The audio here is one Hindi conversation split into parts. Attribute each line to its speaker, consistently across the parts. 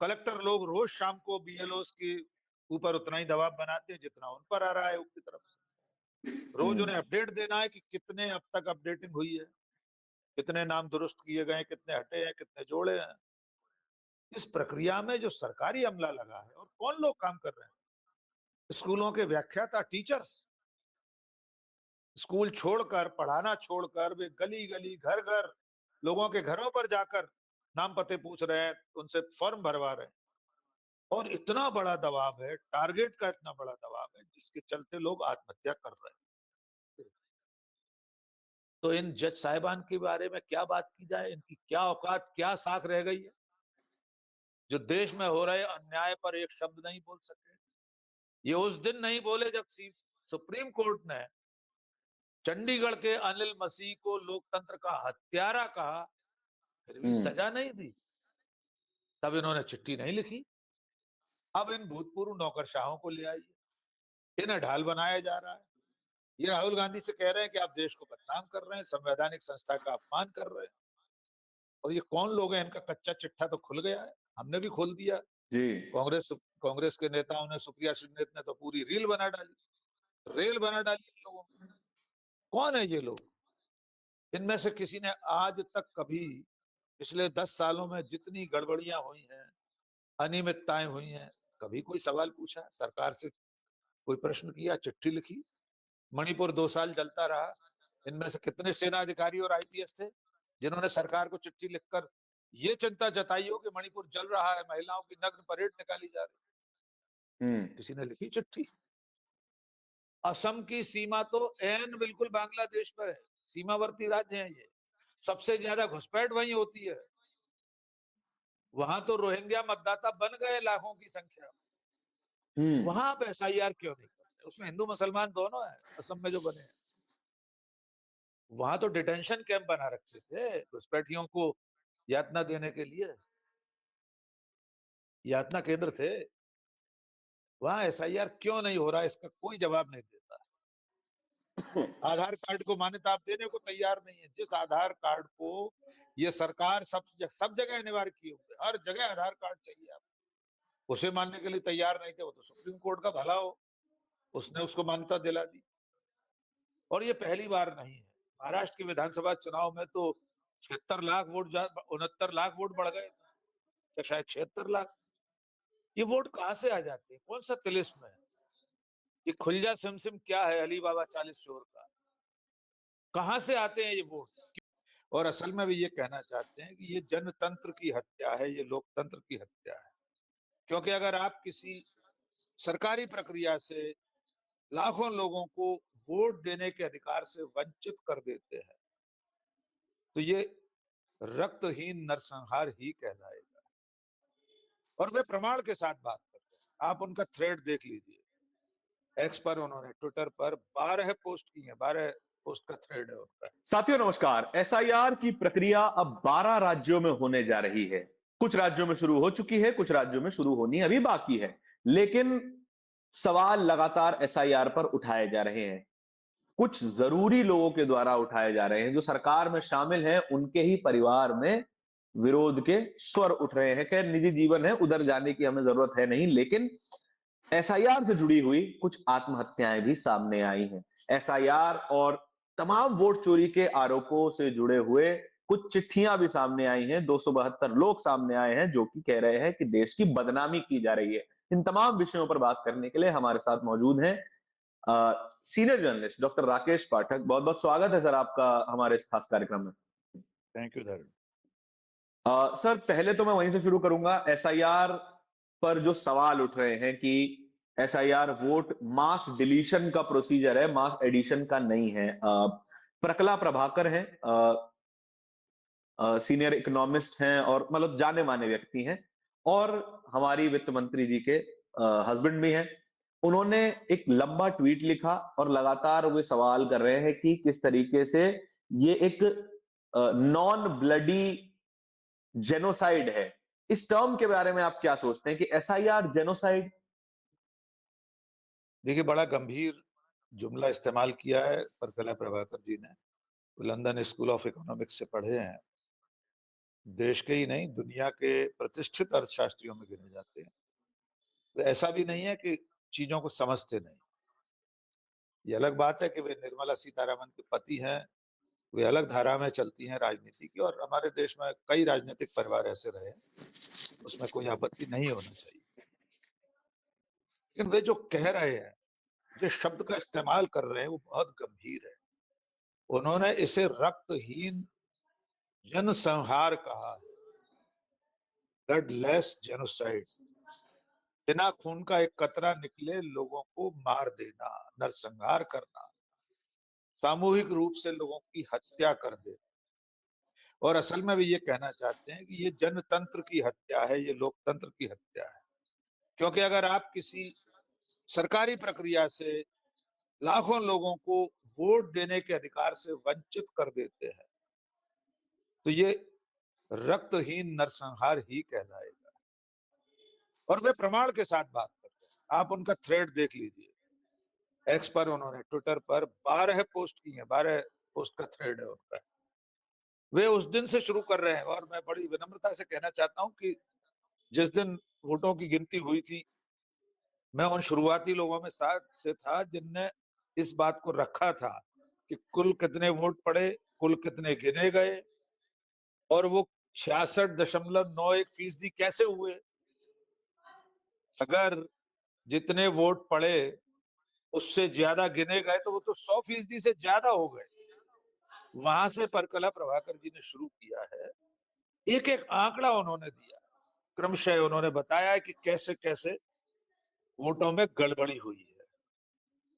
Speaker 1: कलेक्टर लोग रोज शाम को बीएलओस के ऊपर उतना ही दबाव बनाते हैं जितना उन पर आ रहा है उनकी तरफ से। रोज उन्हें अपडेट देना है कि कितने अब तक अपडेटिंग हुई है, कितने नाम दुरुस्त किए गए, कितने हटे हैं, कितने जोड़े हैं। इस प्रक्रिया में जो सरकारी अमला लगा है और कौन लोग काम कर रहे हैं, स्कूलों के व्याख्याता टीचर्स स्कूल छोड़कर, पढ़ाना छोड़कर वे गली गली, घर घर, लोगों के घरों पर जाकर नाम पते पूछ रहे हैं, उनसे फॉर्म भरवा रहे हैं। और इतना बड़ा दबाव है, टारगेट का इतना बड़ा दबाव है, जिसके चलते लोग आत्महत्या कर रहे हैं। तो इन जज साहिबान के बारे में क्या बात की जाए, इनकी क्या औकात, क्या साख रह गई है, जो देश में हो रहे अन्याय पर एक शब्द नहीं बोल सके। ये उस दिन नहीं बोले जब सुप्रीम कोर्ट ने चंडीगढ़ के अनिल मसीह को लोकतंत्र का हत्यारा कहा, फिर भी सजा नहीं दी। तब इन्होंने चिट्ठी नहीं लिखी। अब इन भूतपूर्व नौकरशाहों को ले आइए, इन्हें ढाल बनाया जा रहा है। ये राहुल गांधी से कह रहे हैं कि आप देश को बदनाम कर रहे हैं, संवैधानिक संस्था का अपमान कर रहे हैं। और ये कौन लोग हैं, इनका कच्चा चिट्ठा तो खुल गया है, हमने भी खोल दिया।
Speaker 2: जी।
Speaker 1: कांग्रेस के नेताओं ने, सुप्रिया श्रीनेत ने तो पूरी रील बना डाली, रेल बना डाली इन लोगों में। कौन है ये लोग? इनमें से किसी ने आज तक कभी पिछले 10 सालों में जितनी गड़बड़ियां हुई हैं, अनियमितताएं हुई हैं, कभी कोई सवाल पूछा सरकार से, कोई प्रश्न किया, चिट्ठी लिखी? मणिपुर 2 साल जलता रहा, इनमें से कितने सेना अधिकारी और आईपीएस थे जिन्होंने सरकार को चिट्ठी लिखकर ये चिंता जताई हो कि मणिपुर जल रहा है, महिलाओं की नग्न परेड निकाली जा रही? किसी ने लिखी चिट्ठी? असम की सीमा तो एन बिल्कुल बांग्लादेश पर है, सीमावर्ती राज्य है ये, सबसे ज्यादा घुसपैठ वहीं होती है। वहां तो रोहिंग्या मतदाता बन गए लाखों की संख्या। वहां आप एसआईआर क्यों नहीं करते? उसमें हिंदू मुसलमान दोनों है, असम में जो बने हैं। वहां तो डिटेंशन कैंप बना रखे थे घुसपैठियों को यातना देने के लिए, यातना केंद्र थे। वहां एसआईआर क्यों नहीं हो रहा, इसका कोई जवाब नहीं देता। आधार कार्ड को मान्यता आप देने को तैयार नहीं है, जिस आधार कार्ड को ये सरकार सब जगह अनिवार्य किए हुए, हर जगह आधार कार्ड चाहिए आप, उसे मानने के लिए तैयार नहीं थे। वो तो सुप्रीम कोर्ट का भला हो, उसने उसको मान्यता दिला दी। और ये पहली बार नहीं है। महाराष्ट्र के विधानसभा चुनाव में तो 76 लाख वोट, 69 लाख वोट बढ़ गए, या शायद 76 लाख। ये वोट कहां से आ जाते हैं? कौन सा तिलिस्म है? ये खुलजा सिमसिम क्या है अली बाबा 40 चोर का? कहां से आते हैं ये वोट? और असल में भी ये कहना चाहते हैं कि ये जनतंत्र की हत्या है, ये लोकतंत्र की हत्या है। क्योंकि अगर आप किसी सरकारी प्रक्रिया से लाखों लोगों को वोट देने के अधिकार से वंचित कर देते हैं, तो ये रक्तहीन नरसंहार ही कहलाएगा। और वे प्रमाण के साथ बात करते हैं। आप उनका थ्रेड देख लीजिए, एक्स पर उन्होंने ट्विटर पर 12 पोस्ट की है, 12 पोस्ट का थ्रेड है उनका।
Speaker 2: साथियों नमस्कार। एसआईआर की प्रक्रिया अब 12 राज्यों में होने जा रही है। कुछ राज्यों में शुरू हो चुकी है, कुछ राज्यों में शुरू होनी अभी बाकी है। लेकिन सवाल लगातार एसआईआर पर उठाए जा रहे हैं। कुछ जरूरी लोगों के द्वारा उठाए जा रहे हैं, जो सरकार में शामिल हैं, उनके ही परिवार में विरोध के स्वर उठ रहे हैं। खैर, निजी जीवन है, उधर जाने की हमें जरूरत है नहीं, लेकिन एसआईआर से जुड़ी हुई कुछ आत्महत्याएं भी सामने आई हैं। एसआईआर और तमाम वोट चोरी के आरोपों से जुड़े हुए कुछ चिट्ठियां भी सामने आई हैं। 272 लोग सामने आए हैं जो कि कह रहे हैं कि देश की बदनामी की जा रही है। इन तमाम विषयों पर बात करने के लिए हमारे साथ मौजूद हैं सीनियर जर्नलिस्ट डॉक्टर राकेश पाठक। बहुत बहुत स्वागत है सर आपका हमारे इस खास कार्यक्रम में।
Speaker 1: थैंक यू धर्म।
Speaker 2: सर, पहले तो मैं वहीं से शुरू करूंगा। एसआईआर पर जो सवाल उठ रहे हैं कि एसआईआर वोट मास डिलीशन का प्रोसीजर है, मास एडिशन का नहीं है। प्रकला प्रभाकर हैं, सीनियर इकोनॉमिस्ट हैं और मतलब जाने माने व्यक्ति हैं, और हमारी वित्त मंत्री जी के हस्बैंड भी हैं। उन्होंने एक लंबा ट्वीट लिखा और लगातार वे सवाल कर रहे हैं कि किस तरीके से ये एक नॉन ब्लडी जेनोसाइड है। इस टर्म के बारे में आप क्या सोचते हैं कि एसआईआर जेनोसाइड?
Speaker 1: देखिए, बड़ा गंभीर जुमला इस्तेमाल किया है प्रकला प्रभाकर जी ने। लंदन स्कूल ऑफ इकोनॉमिक्स से पढ़े हैं। देश के ही नहीं, दुनिया के प्रतिष्ठित अर्थशास्त्रियों में गिने जाते हैं। तो ऐसा भी नहीं है कि चीजों को समझते नहीं। ये अलग बात है कि वे निर्मला सीतारमन के पति हैं, वे अलग धारा में चलती हैं राजनीति की, और हमारे देश में कई राजनीतिक परिवार ऐसे रहे, उसमें कोई आपत्ति नहीं होना चाहिए। लेकिन वे जो कह रहे हैं, जिस शब्द का इस्तेमाल कर रहे हैं, वो बहुत गंभीर है। उन्होंने इसे रक्तहीन जनसंहार कहा है, ब्लडलेस जेनोसाइड। बिना खून का एक कतरा निकले लोगों को मार देना, नरसंहार करना, सामूहिक रूप से लोगों की हत्या कर देना। और असल में वे ये कहना चाहते हैं कि ये जनतंत्र की हत्या है, ये लोकतंत्र की हत्या है। क्योंकि अगर आप किसी सरकारी प्रक्रिया से लाखों लोगों को वोट देने के अधिकार से वंचित कर देते हैं, तो ये रक्तहीन नरसंहार ही कहलाएगा। और वे प्रमाण के साथ बात करते हैं। आप उनका थ्रेड देख लीजिए। एक्स पर उन्होंने ट्विटर पर 12 पोस्ट की है, 12 पोस्ट का थ्रेड है उनका। वे उस दिन से शुरू कर रहे हैं, और मैं बड़ी विनम्रता से कहना चाहता हूं कि जिस दिन वोटों की गिनती हुई थी, मैं उन शुरुआती लोगों में से था जिनने इस बात को रखा था कि कुल कितने वोट पड़े, कुल कितने गिने गए, और वो 66.91% कैसे हुए। अगर जितने वोट पड़े उससे ज्यादा गिने गए तो वो तो 100% से ज्यादा हो गए। वहां से परकला प्रभाकर जी ने शुरू किया है। एक एक आंकड़ा उन्होंने दिया, क्रमशः उन्होंने बताया है कि कैसे कैसे वोटों में गड़बड़ी हुई है।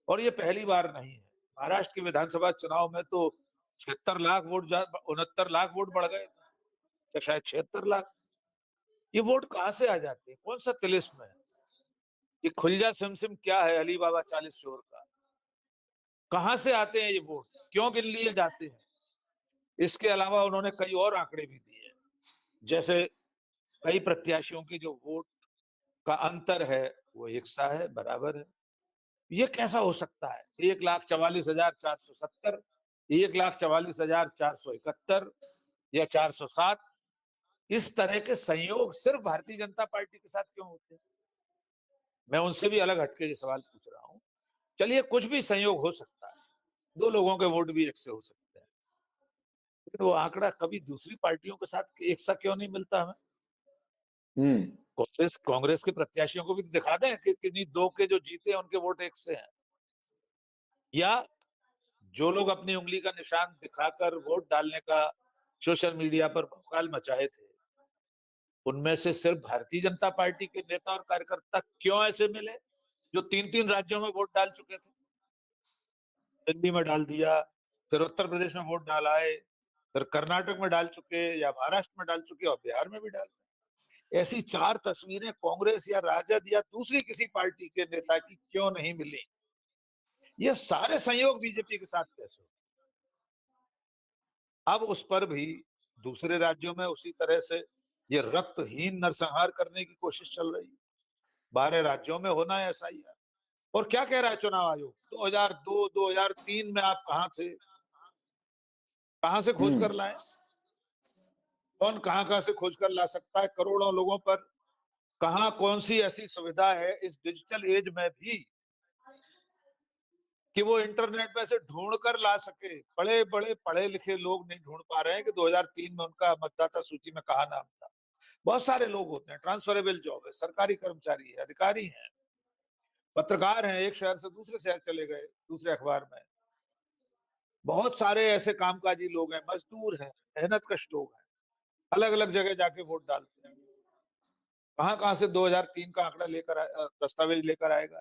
Speaker 1: और ये पहली बार नहीं है। महाराष्ट्र के विधानसभा चुनाव में तो 76 लाख वोट, 69 लाख वोट बढ़ गए, या शायद 76 लाख। ये वोट कहां से आ जाते हैं? कौन सा तिलिस्म है? ये खुलजा सिमसिम क्या है अली बाबा 40 चोर का? कहां से आते हैं ये वोट? क्यों गिन लिए जाते हैं? इसके अलावा उन्होंने कई और आंकड़े भी दिए, जैसे कई प्रत्याशियों के जो वोट का अंतर है वो एक सा है, बराबर है। ये कैसा हो सकता है? 1,44,470, 1,44,471 या 407, इस तरह के संयोग सिर्फ भारतीय जनता पार्टी के साथ क्यों होते हैं? मैं उनसे भी अलग हटके ये सवाल पूछ रहा हूं। चलिए, कुछ भी संयोग हो सकता है, 2 लोगों के वोट भी एक से हो सकते हैं, लेकिन वो आंकड़ा कभी दूसरी पार्टियों के साथ एक सा क्यों नहीं मिलता हमें?
Speaker 2: हम्म।
Speaker 1: कांग्रेस के प्रत्याशियों को भी दिखा दें कि किन्हीं 2 के जो जीते हैं उनके वोट एक से हैं। या जो लोग अपनी उंगली का निशान दिखाकर वोट डालने का सोशल मीडिया पर भौकाल मचाए थे, उनमें से सिर्फ भारतीय जनता पार्टी के नेता और कार्यकर्ता क्यों ऐसे मिले जो 3-3 राज्यों में वोट डाल चुके थे? दिल्ली में डाल दिया, फिर उत्तर प्रदेश में वोट डाल आए, फिर कर्नाटक में डाल चुके, या महाराष्ट्र में डाल चुके, और बिहार में भी डाल। ऐसी 4 तस्वीरें कांग्रेस या राजद या दूसरी किसी पार्टी के नेता की क्यों नहीं मिली? ये सारे संयोग बीजेपी के साथ कैसे हो? अब उस पर भी दूसरे राज्यों में उसी तरह से ये रक्तहीन नरसंहार करने की कोशिश चल रही है। 12 राज्यों में होना है एसआईआर। और क्या कह रहा है चुनाव आयोग? 2002, 2003 में आप कहां थे? कहां से खोज
Speaker 2: हम्म।
Speaker 1: कर लाए? कौन कहां से खोज कर ला सकता है? करोड़ों लोगों पर कहां कौन सी ऐसी सुविधा है इस डिजिटल एज में भी कि वो इंटरनेट पे से ढूंढ कर ला सके? बड़े बड़े पढ़े लिखे लोग नहीं ढूंढ पा रहे हैं कि 2003 में उनका मतदाता सूची में कहा नाम था। बहुत सारे लोग होते हैं, ट्रांसफरेबल जॉब है, सरकारी कर्मचारी है, अधिकारी हैं, पत्रकार हैं, एक शहर से दूसरे शहर चले गए दूसरे अखबार में। बहुत सारे ऐसे कामकाजी लोग हैं, मजदूर हैं, मेहनत कश लोग हैं, अलग अलग जगह जाके वोट डालते हैं। कहां से 2003 का आंकड़ा लेकर दस्तावेज लेकर आएगा?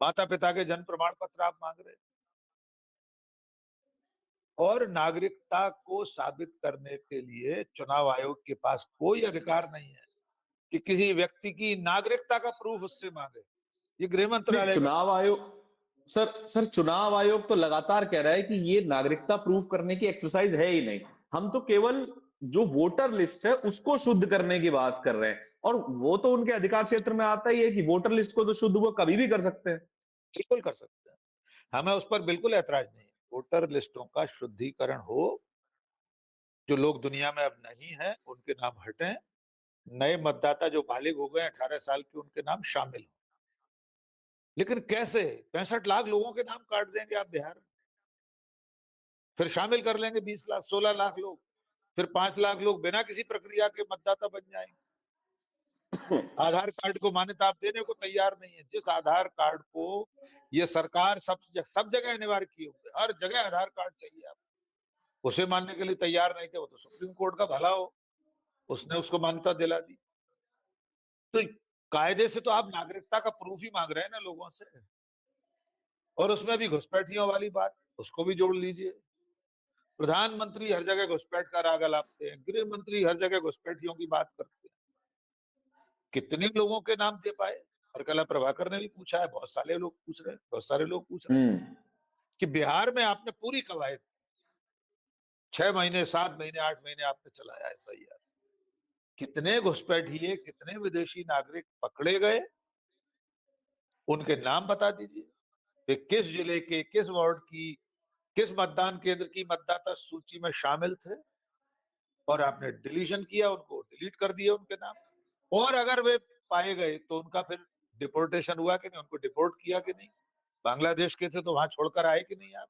Speaker 1: माता पिता के जन्म प्रमाण पत्र आप मांग रहे हैं। और नागरिकता को साबित करने के लिए चुनाव आयोग के पास कोई अधिकार नहीं है कि किसी व्यक्ति की नागरिकता का प्रूफ उससे मांगे। ये गृह
Speaker 2: नहीं,
Speaker 1: मंत्रालय का
Speaker 2: चुनाव आयोग, सर चुनाव आयोग तो लगातार कह रहा है कि ये नागरिकता प्रूव करने की एक्सरसाइज है ही नहीं। हम तो केवल जो वोटर लिस्ट है उसको शुद्ध करने की बात कर रहे हैं, और वो तो उनके अधिकार क्षेत्र में आता ही है कि वोटर लिस्ट को तो शुद्ध वो कभी भी कर सकते हैं।
Speaker 1: बिल्कुल कर सकते हैं। हमें उस पर बिल्कुल ऐतराज नहीं है। वोटर लिस्टों का शुद्धिकरण हो, जो लोग दुनिया में अब नहीं है उनके नाम हटें, नए मतदाता जो बालिग हो गए 18 साल के उनके नाम शामिल हो। लेकिन कैसे? 65 लाख लोगों के नाम काट देंगे आप बिहार में, फिर शामिल कर लेंगे 20 लाख 16 लाख लोग, फिर 5 लाख लोग बिना किसी प्रक्रिया के मतदाता बन जाएंगे। आधार कार्ड को मान्यता आप देने को तैयार नहीं है। जिस आधार कार्ड को ये सरकार सब जगह अनिवार्य किए हुए, हर जगह आधार कार्ड चाहिए आप, उसे मानने के लिए तैयार नहीं थे। वो तो सुप्रीम कोर्ट का भला हो, उसने उसको मान्यता दिला दी। तो कायदे से तो आप नागरिकता का प्रूफ ही मांग रहे हैं ना लोगों से, और उसमें भी घुसपैठियों वाली बात, उसको भी जोड़ लीजिए। प्रधानमंत्री हर जगह घुसपैठ का राग अलापते हैं, गृह मंत्री हर जगह घुसपैठियों की बात करते हैं। कितने लोगों के नाम दे पाए? हरकला प्रभाकर ने भी पूछा है, बहुत सारे लोग पूछ रहे हैं, बहुत सारे लोग पूछ रहे हैं कि बिहार में आपने पूरी कवायद 6 महीने 7 महीने 8 महीने आपने चलाया SIR, कितने घुसपैठिए कितने विदेशी नागरिक पकड़े गए, उनके नाम बता दीजिए। वे किस जिले के, किस वार्ड की, किस मतदान केंद्र की मतदाता सूची में शामिल थे, और आपने डिलीशन किया, उनको डिलीट कर दिए उनके नाम। और अगर वे पाए गए तो उनका फिर डिपोर्टेशन हुआ कि नहीं, उनको डिपोर्ट किया कि नहीं? बांग्लादेश के थे तो वहां छोड़कर आए कि नहीं आप?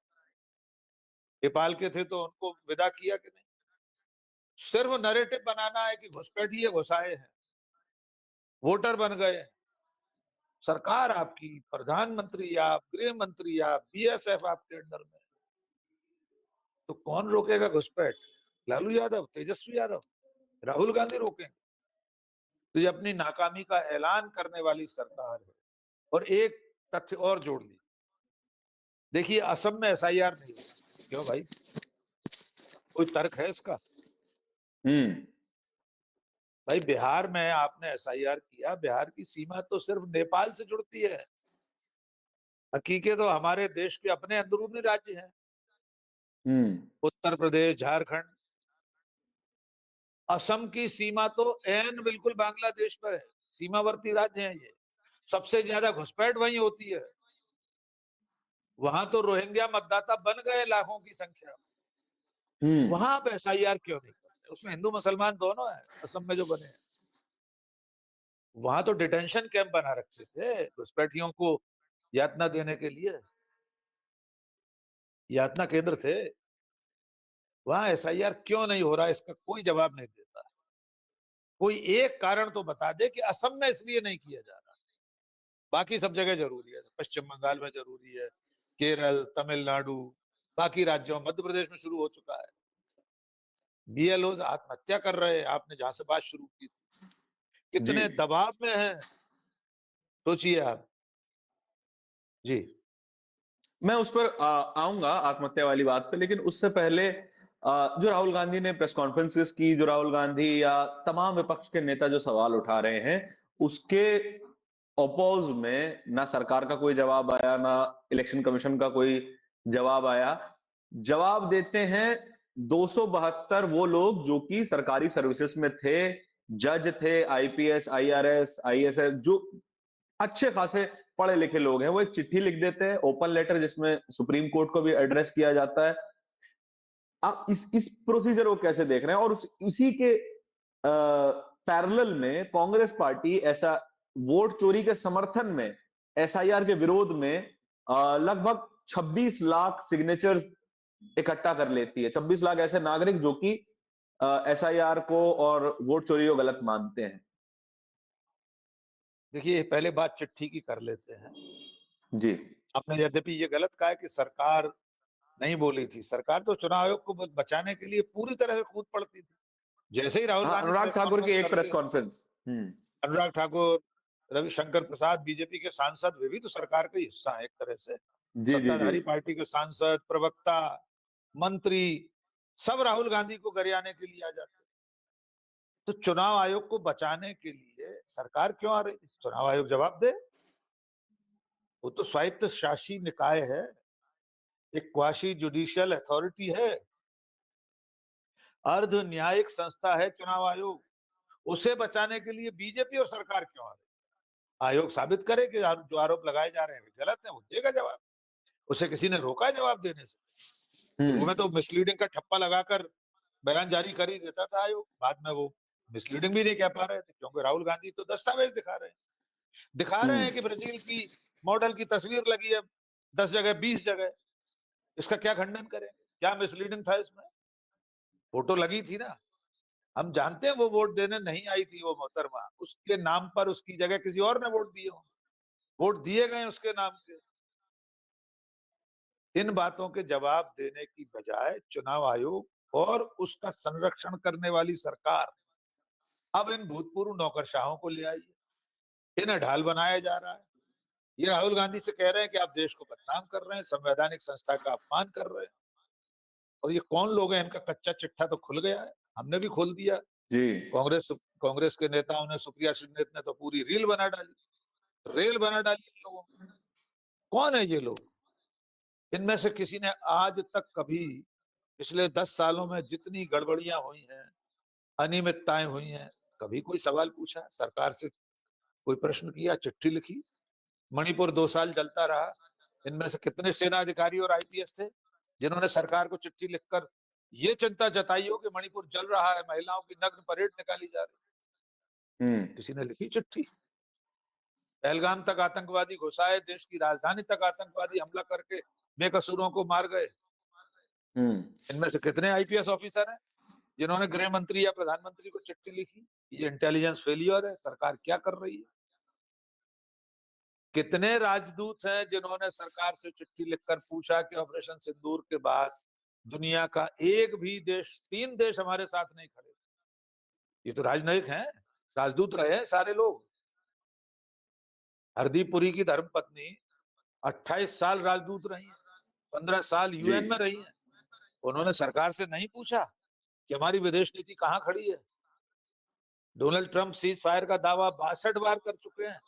Speaker 1: नेपाल के थे तो उनको विदा किया कि नहीं? सिर्फ नैरेटिव बनाना है कि घुसपैठिए घुसाए हैं, वोटर बन गए हैं। सरकार आपकी, प्रधानमंत्री आप, गृह मंत्री आप, BSF आपके अंडर में, तो कौन रोकेगा घुसपैठ? लालू यादव, तेजस्वी यादव, राहुल गांधी रोकेंगे? तो ये अपनी नाकामी का ऐलान करने वाली सरकार है। और एक तथ्य और जोड़ ली, देखिए असम में SIR नहीं हुआ, क्यों भाई? कोई तर्क है इसका? भाई बिहार में आपने SIR किया, बिहार की सीमा तो सिर्फ नेपाल से जुड़ती है, हकीकत तो हमारे देश के अपने अंदरूनी राज्य हैं, उत्तर प्रदेश, झारखंड। असम की सीमा तो एन बिल्कुल बांग्लादेश पर है, सीमावर्ती राज्य है ये, सबसे ज्यादा घुसपैठ वहीं होती है। वहां तो रोहिंग्या मतदाता बन गए लाखों की संख्या में, वहां आप SIR क्यों नहीं करते? उसमें हिंदू मुसलमान दोनों है असम में जो बने हैं। वहां तो डिटेंशन कैंप बना रखे थे घुसपैठियों को यातना देने के लिए, यातना केंद्र थे। वहां SIR क्यों नहीं हो रहा, इसका कोई जवाब नहीं देता। कोई एक कारण तो बता दे कि असम में इसलिए नहीं किया जा रहा, बाकी सब जगह जरूरी है, पश्चिम बंगाल में जरूरी है, केरल, तमिलनाडु, बाकी राज्यों, मध्य प्रदेश में शुरू हो चुका है। BLO आत्महत्या कर रहे हैं, आपने जहां से बात शुरू की थी, कितने दबाव में है, सोचिए आप। जी,
Speaker 2: मैं उस पर आऊंगा आत्महत्या वाली बात पे, लेकिन उससे पहले जो राहुल गांधी ने प्रेस कॉन्फ्रेंसेस की, जो राहुल गांधी या तमाम विपक्ष के नेता जो सवाल उठा रहे हैं, उसके अपोज में ना सरकार का कोई जवाब आया, ना इलेक्शन कमीशन का कोई जवाब आया। जवाब देते हैं 272 वो लोग जो कि सरकारी सर्विसेज में थे, जज थे, IPS, IRS, ISS, जो अच्छे खासे पढ़े लिखे लोग हैं। वो एक चिट्ठी लिख देते हैं, ओपन लेटर, जिसमें सुप्रीम कोर्ट को भी एड्रेस किया जाता है। आप इस प्रोसीजर को कैसे देख रहे हैं? और इसी के पैरेलल में कांग्रेस पार्टी ऐसा वोट चोरी के समर्थन में, SIR के विरोध में लगभग 26 लाख सिग्नेचर्स इकट्ठा कर लेती है। 26 लाख ऐसे नागरिक जो कि SIR को और वोट चोरी को गलत मानते हैं।
Speaker 1: देखिए पहले बात चिट्ठी की कर लेते हैं।
Speaker 2: जी,
Speaker 1: आपने यद्यपि ये गलत कहा है कि सरकार नहीं बोली थी, सरकार तो चुनाव आयोग को बचाने के लिए पूरी तरह से कूद पड़ती थी। जैसे ही राहुल
Speaker 2: हाँ,
Speaker 1: गांधी
Speaker 2: अनुराग
Speaker 1: प्रेस
Speaker 2: ठाकुर की
Speaker 1: कॉन्फ्रेंस
Speaker 2: एक प्रेस
Speaker 1: करते,
Speaker 2: कॉन्फ्रेंस।
Speaker 1: अनुराग ठाकुर, रविशंकर प्रसाद, बीजेपी के सांसद, वे भी तो सरकार का हिस्सा है एक तरह से,
Speaker 2: जी जी जी।
Speaker 1: सत्ताधारी पार्टी के सांसद, प्रवक्ता, मंत्री, सब राहुल गांधी को गरियाने के लिए आ जाते। तो चुनाव आयोग को बचाने के लिए सरकार क्यों आ रही थी? चुनाव आयोग जवाब दे, वो तो स्वायत्त शासी निकाय है, एक क्वासी जुडिशियल अथॉरिटी है, अर्ध न्यायिक संस्था है चुनाव आयोग। उसे बचाने के लिए बीजेपी और सरकार क्यों आ रही? आयोग साबित करे कि जो आरोप लगाए जा रहे हैं गलत है, वो देगा जवाब। उसे किसी ने रोका जवाब देने से? शुरू में तो मिसलीडिंग का ठप्पा लगाकर बयान जारी कर ही देता था आयोग, बाद में वो मिसलीडिंग भी नहीं कह पा रहे थे, क्योंकि राहुल गांधी तो दस्तावेज दिखा रहे हैं कि ब्राजील की मॉडल की तस्वीर लगी है 10 जगह 20 जगह, इसका क्या खंडन करें? क्या मिसलीडिंग था इसमें? फोटो लगी थी ना, हम जानते हैं वो वोट देने नहीं आई थी वो मोहतरमा, उसके नाम पर उसकी जगह किसी और ने वोट दिए, वोट दिए गए उसके नाम के। इन बातों के जवाब देने की बजाय चुनाव आयोग और उसका संरक्षण करने वाली सरकार अब इन भूतपूर्व नौकरशाहों को ले आई है, इन्हें ढाल बनाया जा रहा है। ये राहुल गांधी से कह रहे हैं कि आप देश को बदनाम कर रहे हैं, संवैधानिक संस्था का अपमान कर रहे हैं। और ये कौन लोग हैं, इनका कच्चा चिट्ठा तो खुल गया है, हमने भी खोल दिया।
Speaker 2: जी
Speaker 1: कांग्रेस कांग्रेस के नेताओं ने, सुप्रिया श्रीनेत ने तो पूरी रील बना डाली, रेल बना डाली इन लोगों। कौन है ये लोग? इनमें से किसी ने आज तक कभी पिछले 10 सालों में जितनी गड़बड़ियां हुई हैं, अनियमितताएं हुई हैं, कभी कोई सवाल पूछा सरकार से? कोई प्रश्न किया, चिट्ठी लिखी? मणिपुर 2 साल जलता रहा, इनमें से कितने सेना अधिकारी और आईपीएस थे जिन्होंने सरकार को चिट्ठी लिखकर ये चिंता जताई हो कि मणिपुर जल रहा है, महिलाओं की नग्न परेड निकाली जा रही? किसी ने लिखी चिट्ठी? पहलगाम तक आतंकवादी घुसाए, देश की राजधानी तक आतंकवादी हमला करके बेकसूरों को मार गए, इनमें से कितने आईपीएस ऑफिसर हैं जिन्होंने गृह मंत्री या प्रधानमंत्री को चिट्ठी लिखी? ये इंटेलिजेंस फेलियर है, सरकार क्या कर रही है? कितने राजदूत हैं जिन्होंने सरकार से चिट्ठी लिखकर पूछा कि ऑपरेशन सिंदूर के बाद दुनिया का एक भी देश, 3 देश हमारे साथ नहीं खड़े? ये तो राजनयिक हैं, राजदूत रहे हैं सारे लोग। हरदीप पुरी की धर्मपत्नी 28 साल राजदूत रही हैं, 15 साल
Speaker 2: जी
Speaker 1: यूएन में रही हैं। उन्होंने सरकार से नहीं पूछा कि हमारी विदेश नीति कहां खड़ी है? डोनाल्ड ट्रंप सीज फायर का दावा 62 बार कर चुके हैं,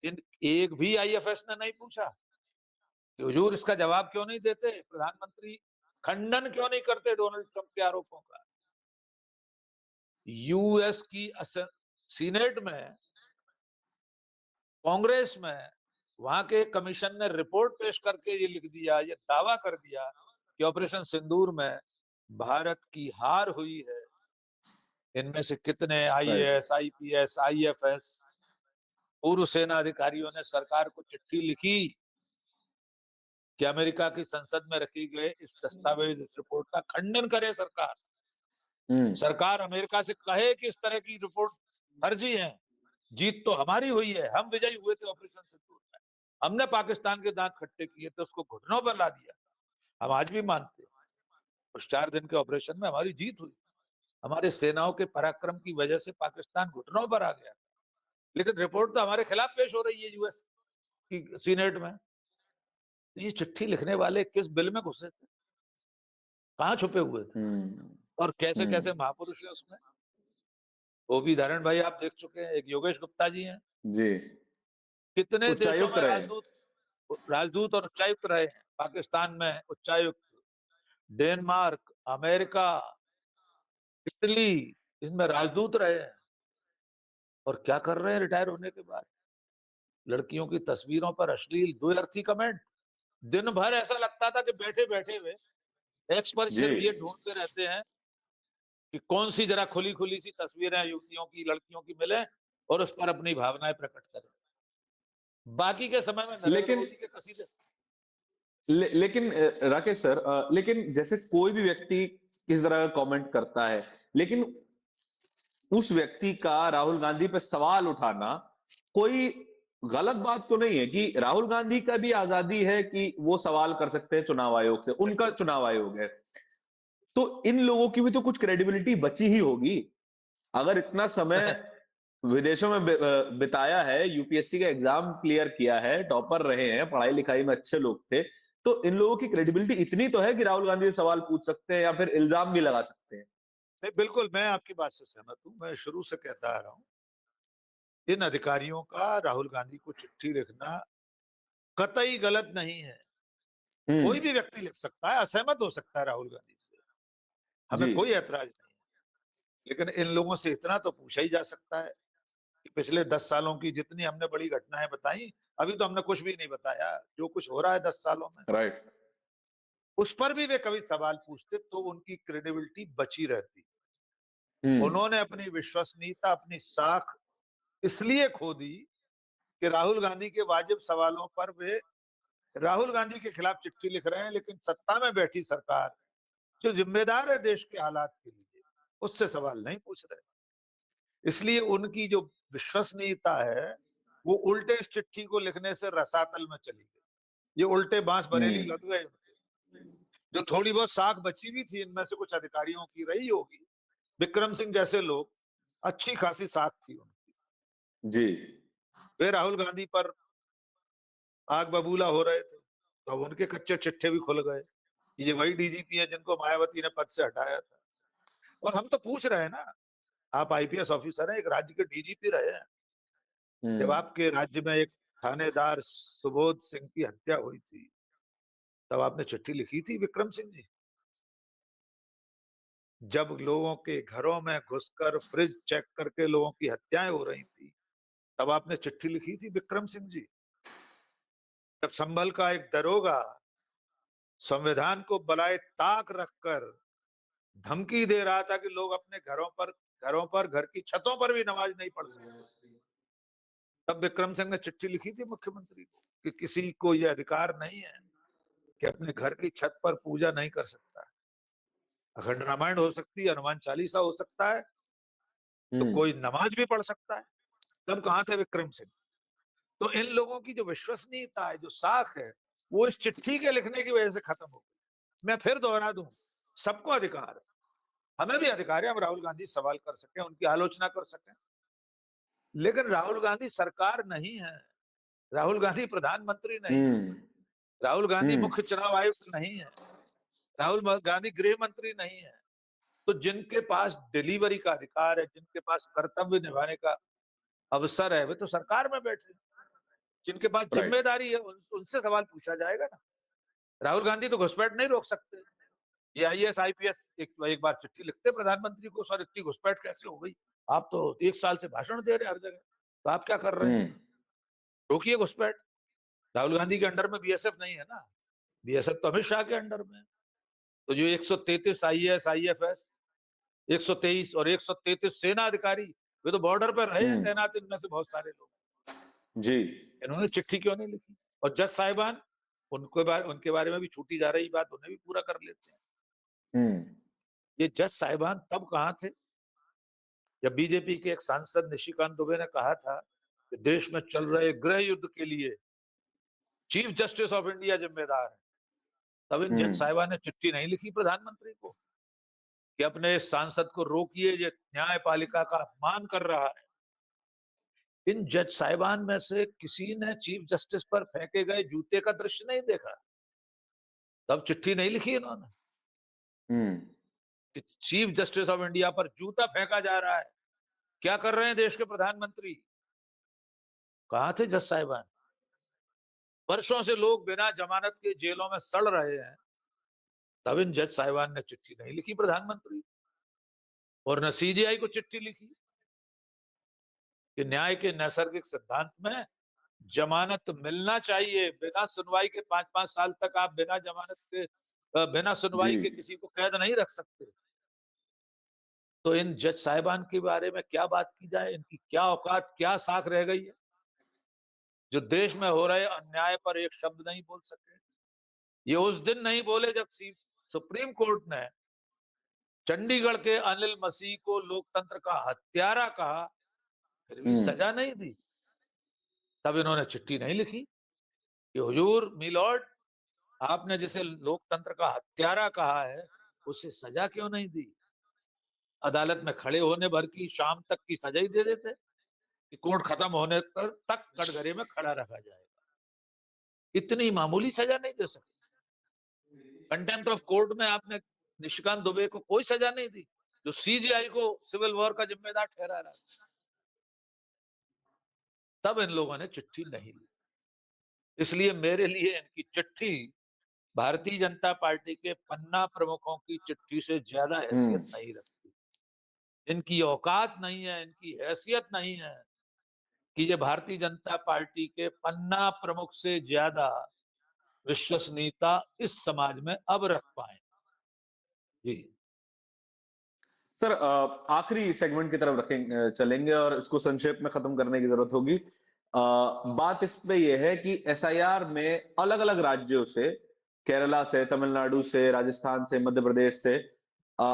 Speaker 1: इन एक भी आईएफएस ने नहीं पूछा कि हुजूर इसका जवाब क्यों नहीं देते? प्रधानमंत्री खंडन क्यों नहीं करते डोनाल्ड ट्रंप के आरोपों का? यूएस की सीनेट में, कांग्रेस में, वहां के कमीशन ने रिपोर्ट पेश करके ये लिख दिया, ये दावा कर दिया कि ऑपरेशन सिंदूर में भारत की हार हुई है। इनमें से कितने
Speaker 2: राइट
Speaker 1: आईएएस, आईपीएस, आईएफएस, पूर्व सेना अधिकारियों ने सरकार को चिट्ठी लिखी कि अमेरिका की संसद में रखी गए इस दस्तावेज, इस रिपोर्ट का खंडन करे सरकार। सरकार अमेरिका से कहे कि इस तरह की रिपोर्ट फर्जी है, जीत तो हमारी हुई है, हम विजयी हुए थे ऑपरेशन सिंदूर में, हमने पाकिस्तान के दांत खट्टे किए थे, उसको घुटनों पर ला दिया। हम आज भी मानते हैं उस 4 दिन के ऑपरेशन में हमारी जीत हुई, हमारे सेनाओं के पराक्रम की वजह से पाकिस्तान घुटनों पर आ गया। लेकिन रिपोर्ट तो हमारे खिलाफ पेश हो रही है यूएस की सीनेट में। ये चिट्ठी लिखने वाले किस बिल में घुसे थे, कहाँ छुपे हुए थे, और कैसे कैसे महापुरुष है उसमें? वो भी धारण भाई आप देख चुके हैं, एक योगेश गुप्ता जी हैं,
Speaker 2: जी
Speaker 1: कितने देशों
Speaker 2: उच्चायुक्त
Speaker 1: में
Speaker 2: रहे
Speaker 1: राजदूत और उच्चायुक्त रहे हैं। पाकिस्तान में उच्चायुक्त, डेनमार्क, अमेरिका, इटली, इसमें राजदूत रहे हैं। और क्या कर रहे हैं रिटायर होने के बाद? लड़कियों की तस्वीरों पर अश्लील द्व्यर्थी कमेंट। दिन भर ऐसा लगता था कि बैठे बैठे हुए एक्स पर
Speaker 2: जी
Speaker 1: सिर्फ ये ढूंढते रहते हैं कि कौन सी जरा खुली खुली सी तस्वीरें युवतियों की, लड़कियों की मिले और उस पर अपनी भावनाएं प्रकट करें। बाकी के समय में नरेंद्र
Speaker 2: लेकिन
Speaker 1: मोदी के कसीदे।
Speaker 2: लेकिन राकेश सर, लेकिन जैसे कोई भी व्यक्ति किस तरह का कमेंट करता है, लेकिन उस व्यक्ति का राहुल गांधी पे सवाल उठाना कोई गलत बात तो नहीं है कि राहुल गांधी का भी आजादी है कि वो सवाल कर सकते हैं चुनाव आयोग से, उनका
Speaker 1: बिल्कुल।
Speaker 2: चुनाव आयोग है। तो इन लोगों की भी तो कुछ क्रेडिबिलिटी बची ही होगी। अगर इतना समय विदेशों में बिताया है, यूपीएससी का एग्जाम क्लियर किया है, टॉपर रहे हैं, पढ़ाई लिखाई में अच्छे लोग थे, तो इन लोगों की क्रेडिबिलिटी इतनी तो है कि राहुल गांधी से सवाल पूछ सकते हैं या फिर इल्जाम भी लगा सकते हैं।
Speaker 1: नहीं, बिल्कुल मैं आपकी बात से सहमत हूं। मैं शुरू से कहता आ रहा हूं, इन अधिकारियों का राहुल गांधी को चिट्ठी लिखना कतई गलत नहीं है। कोई भी व्यक्ति लिख सकता है, असहमत हो सकता है राहुल गांधी से, हमें
Speaker 2: जी
Speaker 1: कोई ऐतराज नहीं है। लेकिन इन लोगों से इतना तो पूछा ही जा सकता है कि पिछले 10 सालों की जितनी हमने बड़ी घटनाएं बताई, अभी तो हमने कुछ भी नहीं बताया जो कुछ हो रहा है 10 सालों में।
Speaker 2: राइट
Speaker 1: उस पर भी वे कभी सवाल पूछते तो उनकी क्रेडिबिलिटी बची रहती।
Speaker 2: हम्म।
Speaker 1: उन्होंने अपनी विश्वसनीयता, अपनी साख इसलिए खो दी कि राहुल गांधी के वाजिब सवालों पर वे राहुल गांधी के खिलाफ चिट्ठी लिख रहे हैं, लेकिन सत्ता में बैठी सरकार जो जिम्मेदार है देश के हालात के लिए, उससे सवाल नहीं पूछ रहे। इसलिए उनकी जो विश्वसनीयता है वो उल्टे इस चिट्ठी को लिखने से रसातल में चली गई। ये उल्टे बांस बरेली लग गए उनके। जो थोड़ी बहुत साख बची भी थी इनमें से कुछ अधिकारियों की रही होगी, विक्रम सिंह जैसे लोग, अच्छी खासी साख थी उनकी।
Speaker 2: जी।
Speaker 1: वे राहुल गांधी पर आग बबूला हो रहे थे, तो अब उनके कच्चे चिट्ठे भी खुल गए। ये वही डीजीपी है जिनको मायावती ने पद से हटाया था। और हम तो पूछ रहे हैं ना, आप आईपीएस ऑफिसर हैं, एक राज्य के डीजीपी रहे हैं। जब आपके राज्य में एक थानेदार सुबोध सिंह की हत्या हुई थी, तब आपने चिट्ठी लिखी थी विक्रम सिंह जी? जब लोगों के घरों में घुसकर फ्रिज चेक करके लोगों की हत्याएं हो रही थी, तब आपने चिट्ठी लिखी थी विक्रम सिंह जी? जब संभल का एक दरोगा संविधान को बलाए ताक रखकर धमकी दे रहा था कि लोग अपने घरों पर घर की छतों पर भी नमाज नहीं पढ़ सकते, तब विक्रम सिंह ने चिट्ठी लिखी थी मुख्यमंत्री को कि किसी को यह अधिकार नहीं है कि अपने घर की छत पर पूजा नहीं कर सकता। अखंड रामायण हो सकती है, हनुमान चालीसा हो सकता है, तो कोई नमाज भी पढ़ सकता है। तब कहां थे विक्रम सिंह? तो इन लोगों की जो विश्वसनीयता है, जो साख है, वो इस चिट्ठी के लिखने की वजह से खत्म हो गई। मैं फिर दोहरा दूं, सबको अधिकार है, हमें भी अधिकार है हम राहुल गांधी सवाल कर सकें, उनकी आलोचना कर सकें, लेकिन राहुल गांधी सरकार नहीं है, राहुल गांधी प्रधानमंत्री नहीं है, राहुल गांधी मुख्य चुनाव आयुक्त नहीं है, राहुल गांधी गृह मंत्री नहीं है। तो जिनके पास डिलीवरी का अधिकार है, जिनके पास कर्तव्य निभाने का अवसर है, वे तो सरकार में बैठे। जिनके पास
Speaker 2: राइट।
Speaker 1: जिम्मेदारी है उनसे सवाल पूछा जाएगा ना। राहुल गांधी तो घुसपैठ नहीं रोक सकते। ये आईएएस आईपीएस एक बार चिट्ठी लिखते प्रधानमंत्री को, सर इतनी घुसपैठ कैसे हो गई, आप तो 1 साल से भाषण दे रहे हैं हर जगह, तो आप क्या कर रहे हैं, रोकिए घुसपैठ। राहुल गांधी के अंडर में बीएसएफ नहीं है ना, बीएसएफ तो अमित शाह के अंडर में है। तो जो 133 आईएएस आईएफएस, 123 और 133 सेना अधिकारी, वे तो बॉर्डर पर रहे हैं तैनात, इनमें से बहुत सारे लोग।
Speaker 2: जी।
Speaker 1: इन्होंने चिट्ठी क्यों नहीं लिखी? और जज साहिबान, उनके बारे में भी छूटी जा रही बात, उन्हें भी पूरा कर लेते हैं। ये जज साहिबान तब कहां थे जब बीजेपी के एक सांसद निशिकांत दुबे ने कहा था कि देश में चल रहे गृह युद्ध के लिए चीफ जस्टिस ऑफ इंडिया जिम्मेदार है। तब इन जज साहिबान ने चिट्ठी नहीं लिखी प्रधानमंत्री को कि अपने सांसद को रोकिए, ये न्यायपालिका का अपमान कर रहा है। इन जज साहिबान में से किसी ने चीफ जस्टिस पर फेंके गए जूते का दृश्य नहीं देखा, तब चिट्ठी नहीं लिखी इन्होंने कि चीफ जस्टिस ऑफ इंडिया पर जूता फेंका जा रहा है, क्या कर रहे हैं देश के प्रधानमंत्री? कहां थे जज साहिबान? वर्षों से लोग बिना जमानत के जेलों में सड़ रहे हैं, तब इन जज साहिबान ने चिट्ठी नहीं लिखी प्रधानमंत्री, और न सीजीआई को चिट्ठी लिखी कि न्याय के नैसर्गिक सिद्धांत में जमानत मिलना चाहिए, बिना सुनवाई के 5-5 साल तक आप बिना जमानत के, बिना सुनवाई के किसी को कैद नहीं रख सकते। तो इन जज साहिबान के बारे में क्या बात की जाए, इनकी क्या औकात, क्या साख रह गई है जो देश में हो रहे अन्याय पर एक शब्द नहीं बोल सके। ये उस दिन नहीं बोले जब सुप्रीम कोर्ट ने चंडीगढ़ के अनिल मसीह को लोकतंत्र का हत्यारा कहा, फिर भी सजा नहीं दी। तब इन्होंने चिट्ठी नहीं लिखी कि हुजूर मिलॉर्ड, आपने जिसे लोकतंत्र का हत्यारा कहा है उसे सजा क्यों नहीं दी? अदालत में खड़े होने भर की शाम तक की सजा ही दे देते कि कोर्ट खत्म होने पर तक कटघरे में खड़ा रखा जाएगा। इतनी मामूली सजा नहीं दे सकते। कंटेम्प्ट ऑफ कोर्ट में आपने निशिकांत दुबे को कोई सजा नहीं दी जो सीजीआई को सिविल वॉर का जिम्मेदार ठहरा रहा है। तब इन लोगों ने चिट्ठी नहीं ली। इसलिए मेरे लिए इनकी चिट्ठी भारतीय जनता पार्टी के पन्ना प्रमुखों की चिट्ठी से ज्यादा हैसियत नहीं रखती। इनकी औकात नहीं है, इनकी हैसियत नहीं है कि ये भारतीय जनता पार्टी के पन्ना प्रमुख से ज्यादा विश्वसनीयता इस समाज में अब रख पाए। जी।
Speaker 2: सर आखिरी सेगमेंट की तरफ चलेंगे और इसको संक्षेप में खत्म करने की जरूरत होगी। बात इस पे ये है कि एसआईआर में अलग-अलग राज्यों से, केरला से, तमिलनाडु से, राजस्थान से, मध्य प्रदेश से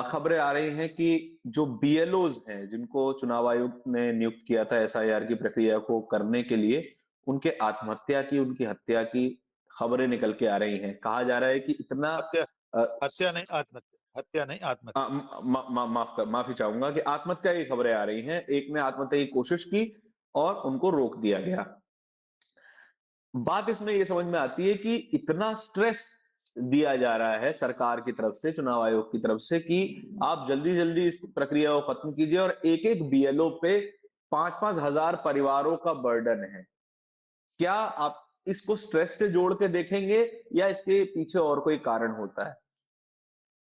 Speaker 2: खबरें आ रही हैं कि जो बीएलओज हैं, जिनको चुनाव आयोग ने नियुक्त किया था एसआईआर की प्रक्रिया को करने के लिए, उनके आत्महत्या की, उनकी हत्या की खबरें निकल के आ रही हैं। कहा जा रहा है कि इतना
Speaker 1: हत्या
Speaker 2: अ,
Speaker 1: हत्या नहीं आत्महत्या, हत्या नहीं आत्महत्या।
Speaker 2: माफी चाहूंगा कि आत्महत्या की खबरें आ रही हैं। एक ने आत्महत्या की कोशिश की और उनको रोक दिया गया। बात इसमें ये समझ में आती है कि इतना स्ट्रेस दिया जा रहा है सरकार की तरफ से, चुनाव आयोग की तरफ से, कि आप जल्दी जल्दी इस प्रक्रिया को खत्म कीजिए, और एक एक बीएलओ पे 5-5 हजार परिवारों का बर्डन है। क्या आप इसको स्ट्रेस से जोड़ के देखेंगे या इसके पीछे और कोई कारण होता है?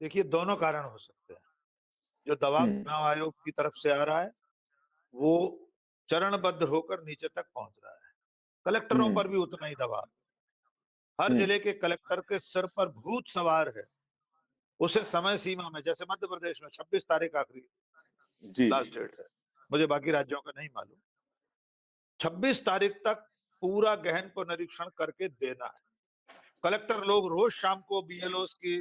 Speaker 1: देखिए, दोनों कारण हो सकते हैं। जो दबाव
Speaker 2: हम्म।
Speaker 1: चुनाव आयोग की तरफ से आ रहा है, वो चरणबद्ध होकर नीचे तक पहुंच रहा है। कलेक्टरों
Speaker 2: हम्म।
Speaker 1: पर भी उतना ही दबाव। हर
Speaker 2: हम्म।
Speaker 1: जिले के कलेक्टर के सिर पर भूत सवार है। उसे समय सीमा में, जैसे मध्य प्रदेश में 26 तारीख आखिरी
Speaker 2: जी।
Speaker 1: लास्ट डेट है, मुझे बाकी राज्यों का नहीं मालूम, 26 तारीख तक पूरा गहन पुनरीक्षण करके देना है। कलेक्टर लोग रोज शाम को बीएलओ के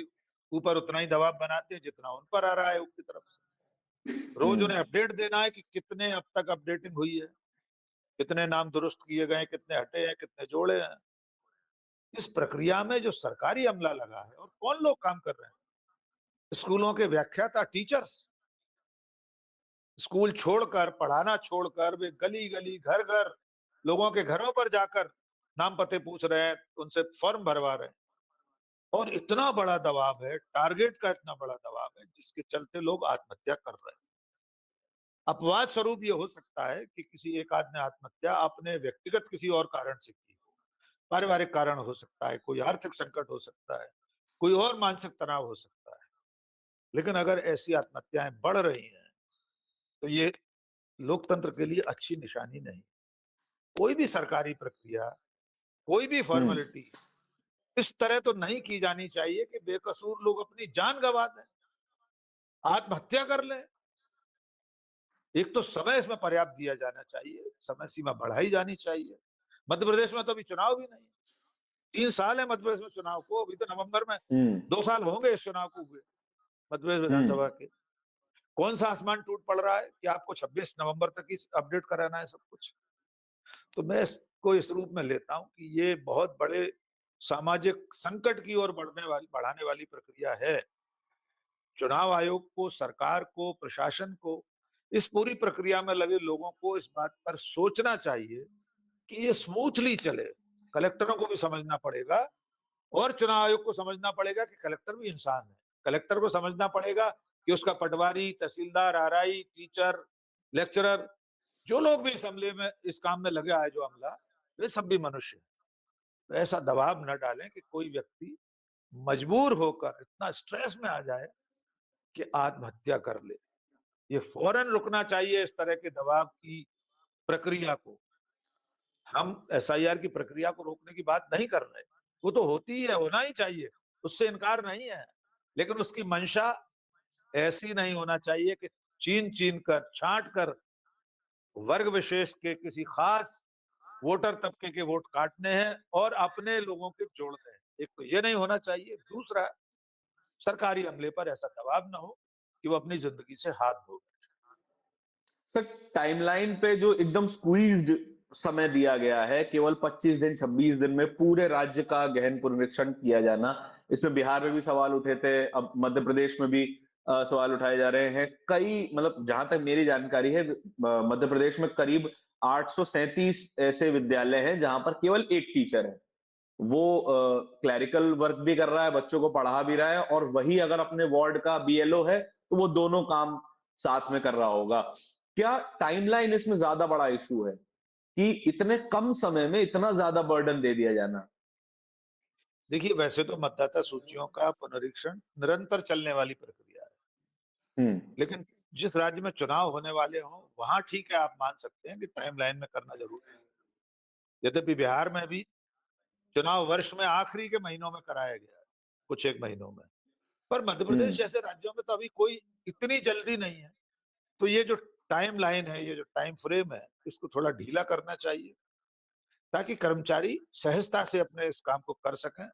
Speaker 1: ऊपर उतना ही दबाव बनाते हैं जितना उन पर आ रहा है की तरफ से। रोज
Speaker 2: हम्म।
Speaker 1: उन्हें अपडेट देना है कि कितने अब तक अपडेटिंग हुई है, कितने नाम दुरुस्त किए गए, कितने हटे हैं, कितने जोड़े हैं। इस प्रक्रिया में जो सरकारी अमला लगा है, और कौन लोग काम कर रहे हैं? स्कूलों के व्याख्याता, टीचर्स, स्कूल छोड़कर, पढ़ाना छोड़कर वे गली गली, घर घर, लोगों के घरों पर जाकर नाम पते पूछ रहे हैं, उनसे फॉर्म भरवा रहे हैं। और इतना बड़ा दबाव है, टारगेट का इतना बड़ा दबाव है, जिसके चलते लोग आत्महत्या कर रहे हैं। अपवाद स्वरूप ये हो सकता है कि किसी एक आदमी ने आत्महत्या अपने व्यक्तिगत किसी और कारण से की, पारिवारिक कारण हो सकता है, कोई आर्थिक संकट हो सकता है, कोई और मानसिक तनाव हो सकता है। लेकिन अगर ऐसी आत्महत्याएं बढ़ रही हैं, तो ये लोकतंत्र के लिए अच्छी निशानी नहीं। कोई भी सरकारी प्रक्रिया, कोई भी
Speaker 2: हम्म।
Speaker 1: फॉर्मेलिटी इस तरह तो नहीं की जानी चाहिए कि बेकसूर लोग अपनी जान गंवा दें, आत्महत्या कर लें। एक तो समय इसमें पर्याप्त दिया जाना चाहिए, समय सीमा बढ़ाई जानी चाहिए। मध्य प्रदेश में तो अभी चुनाव भी नहीं है। 3 साल है मध्य प्रदेश में चुनाव को, अभी तो नवंबर में
Speaker 2: हम्म।
Speaker 1: 2 साल होंगे इस चुनाव को हुए मध्य प्रदेश
Speaker 2: हम्म।
Speaker 1: विधानसभा के। कौन सा आसमान टूट पड़ रहा है कि आपको 26 नवंबर तक ही अपडेट कराना है सब कुछ? तो मैं इसको इस रूप में लेता हूं कि ये बहुत बड़े सामाजिक संकट की ओर बढ़ाने वाली प्रक्रिया है। चुनाव आयोग को, सरकार को, प्रशासन को, इस पूरी प्रक्रिया में लगे लोगों को इस बात पर सोचना चाहिए कि ये स्मूथली चले। कलेक्टरों को भी समझना पड़ेगा, और चुनाव आयोग को समझना पड़ेगा कि कलेक्टर भी इंसान है। कलेक्टर को समझना पड़ेगा कि उसका पटवारी, तहसीलदार, आरआई, टीचर, लेक्चरर, जो लोग भी इस अमले में, इस काम में लगे आए, जो अमला, वे सब भी मनुष्य हैं। तो ऐसा दबाव न डालें कि कोई व्यक्ति मजबूर होकर इतना स्ट्रेस में आ जाए कि आत्महत्या कर ले। ये फौरन रुकना चाहिए इस तरह के दबाव की प्रक्रिया को। हम एसआईआर की प्रक्रिया को रोकने की बात नहीं कर रहे, वो तो होती ही है, होना ही चाहिए, उससे इनकार नहीं है। लेकिन उसकी मंशा ऐसी नहीं होना चाहिए कि चीन चीन कर, छांट कर वर्ग विशेष के किसी खास वोटर तबके के वोट काटने हैं और अपने लोगों के जोड़ने हैं। एक तो ये नहीं होना चाहिए। दूसरा, सरकारी अमले पर ऐसा दबाव ना हो कि वो अपनी जिंदगी से हाथ धो।
Speaker 2: सर टाइमलाइन पे जो एकदम स्क्वीज्ड समय दिया गया है, केवल 25 दिन 26 दिन में पूरे राज्य का गहन पुनरीक्षण किया जाना, इसमें बिहार में भी सवाल उठे थे, अब मध्य प्रदेश में भी सवाल उठाए जा रहे हैं। कई, मतलब जहां तक मेरी जानकारी है, मध्य प्रदेश में करीब 837 ऐसे विद्यालय हैं जहां पर केवल एक टीचर है। वो क्लैरिकल वर्क भी कर रहा है, बच्चों को पढ़ा भी रहा है, और वही अगर अपने वार्ड का बीएलओ है तो वो दोनों काम साथ में कर रहा होगा। क्या टाइमलाइन इसमें ज्यादा बड़ा इशू है कि इतने कम समय में इतना ज्यादा बर्डन दे दिया जाना?
Speaker 1: देखिए, वैसे तो मतदाता सूचियों का पुनरीक्षण निरंतर चलने वाली प्रक्रिया है।
Speaker 2: हम्म।
Speaker 1: लेकिन जिस राज्य में चुनाव होने वाले हों, वहां ठीक है, आप मान सकते हैं कि टाइमलाइन में करना जरूरी है। यद्यपि बिहार में भी चुनाव वर्ष में आखिरी के महीनों में कराया गया है, कुछ एक महीनों में। पर मध्य प्रदेश जैसे राज्यों में तो अभी कोई इतनी जल्दी नहीं है, तो ये जो टाइम लाइन है, ये जो टाइम फ्रेम है, इसको थोड़ा ढीला करना चाहिए, ताकि कर्मचारी सहजता से अपने इस काम को कर सकें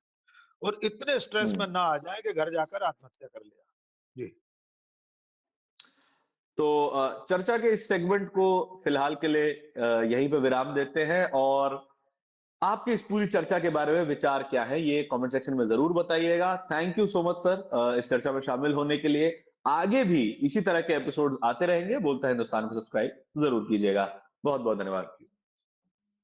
Speaker 1: और इतने स्ट्रेस में ना आ जाए कि घर जाकर आत्महत्या कर लिया। जी।
Speaker 2: तो चर्चा के इस सेगमेंट को फिलहाल के लिए यहीं पे विराम देते हैं, और आपकी इस पूरी चर्चा के बारे में विचार क्या है ये कमेंट सेक्शन में जरूर बताइएगा। Thank you so much sir इस चर्चा में शामिल होने के लिए। आगे भी इसी तरह के एपिसोड आते रहेंगे। बोलता है हिंदुस्तान को सब्सक्राइब जरूर कीजिएगा। बहुत बहुत धन्यवाद।